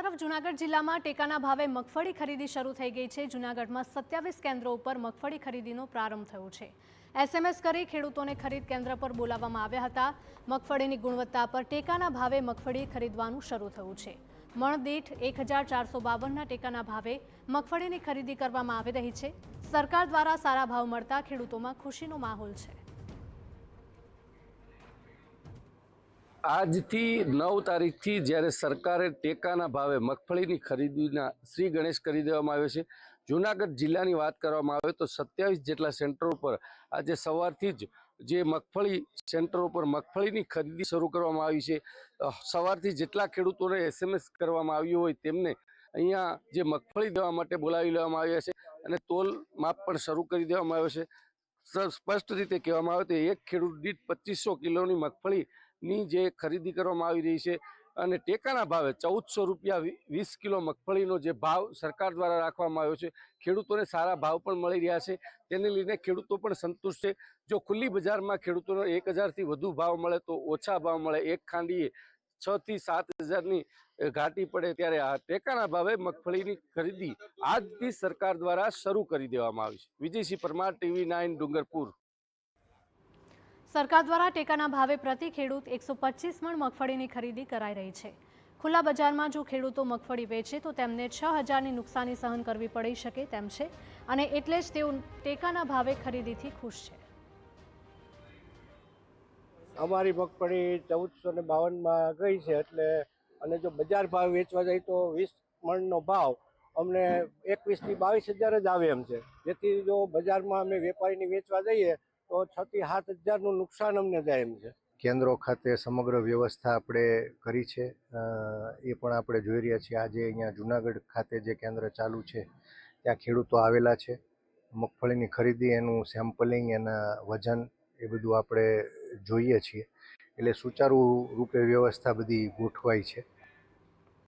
તરફ જૂનાગઢ જિલ્લામાં ટેકાના ભાવે મગફળી ખરીદી શરૂ થઈ ગઈ છે। જૂનાગઢમાં 27 કેન્દ્રો ઉપર મગફળી ખરીદીનો પ્રારંભ થયો છે। એસએમએસ કરી ખેડૂતોને ખરીદ કેન્દ્ર પર બોલાવવામાં આવ્યા હતા। મગફળીની ગુણવત્તા પર ટેકાના ભાવે મગફળી ખરીદવાનું શરૂ થયું છે। મણ દીઠ 1452ના ટેકાના ભાવે મગફળીની ખરીદી કરવામાં આવી રહી છે। સરકાર દ્વારા સારા ભાવ મળતા ખેડૂતોમાં ખુશીનો માહોલ છે। આજથી 9 તારીખથી જ્યારે સરકારે ટેકાના ભાવે મગફળીની ખરીદીના શ્રી ગણેશ કરી દેવામાં આવ્યો છે। જૂનાગઢ જિલ્લાની વાત કરવામાં આવે તો 27 જેટલા સેન્ટરો પર આજે સવારથી જ જે મગફળી સેન્ટરો પર મગફળીની ખરીદી શરૂ કરવામાં આવી છે। સવારથી જેટલા ખેડૂતોને એસએમએસ કરવામાં આવ્યું હોય તેમને અહીંયા જે મગફળી દેવા માટે બોલાવી લેવામાં આવ્યા છે અને તોલ માપ પણ શરૂ કરી દેવામાં આવ્યો છે। સ્પષ્ટ રીતે કહેવામાં આવે તો એક ખેડૂત દીઠ 2500 કિલોની મગફળીની જે ખરીદી કરવામાં આવી રહી છે અને ટેકાના ભાવે 1400 રૂપિયા 20 કિલો મગફળીનો જે ભાવ સરકાર દ્વારા રાખવામાં આવ્યો છે। ખેડૂતોને સારા ભાવ પણ મળી રહ્યા છે, તેને લઈને ખેડૂતો પણ સંતુષ્ટ છે। જો ખુલ્લી બજારમાં ખેડૂતોને 1000થી વધુ ભાવ મળે તો ઓછા ભાવ મળે, એક ખાંડીએ 6 થી 7 હજારની ઘાટી પડે, ત્યારે આ ટેકાના ભાવે મગફળીની ખરીદી આજથી સરકાર દ્વારા શરૂ કરી દેવામાં આવી છે। વિજયસિંહ પરમાર, TV9 ડુંગરપુર। સરકાર દ્વારા ટેકાના ભાવે પ્રતિ ખેડૂત 125 મણ મગફળીની ખરીદી કરાઈ રહી છે। ખુલ્લા બજારમાં જો ખેડૂતો મગફળી વેચે તો તેમને 6000ની નુકસાની સહન કરવી પડી શકે તેમ છે અને એટલે જ તેઓ ટેકાના ભાવે ખરીદીથી ખુશ છે। અમારી મગફળી 1452માં ગઈ છે એટલે અને જો બજાર ભાવ વેચવા જાય તો 20 મણનો ભાવ અમને 21 થી 22 હજાર જ આવે એમ છે, જેથી જો બજારમાં અમે વેપારીને વેચવા જઈએ તો 6 થી 7 હજારનું નુકસાન અમને જાય એમ છે। કેન્દ્રો ખાતે સમગ્ર વ્યવસ્થા આપણે કરી છે, એ પણ આપણે જોઈ રહ્યા છીએ। આજે અહીંયા જૂનાગઢ ખાતે જે કેન્દ્ર ચાલુ છે ત્યાં ખેડૂતો આવેલા છે। મગફળીની ખરીદી, એનું સેમ્પલિંગ, એના વજન એ બધું આપણે જોઈએ છીએ, એટલે સુચારુ રૂપે વ્યવસ્થા બધી ગોઠવાઈ છે।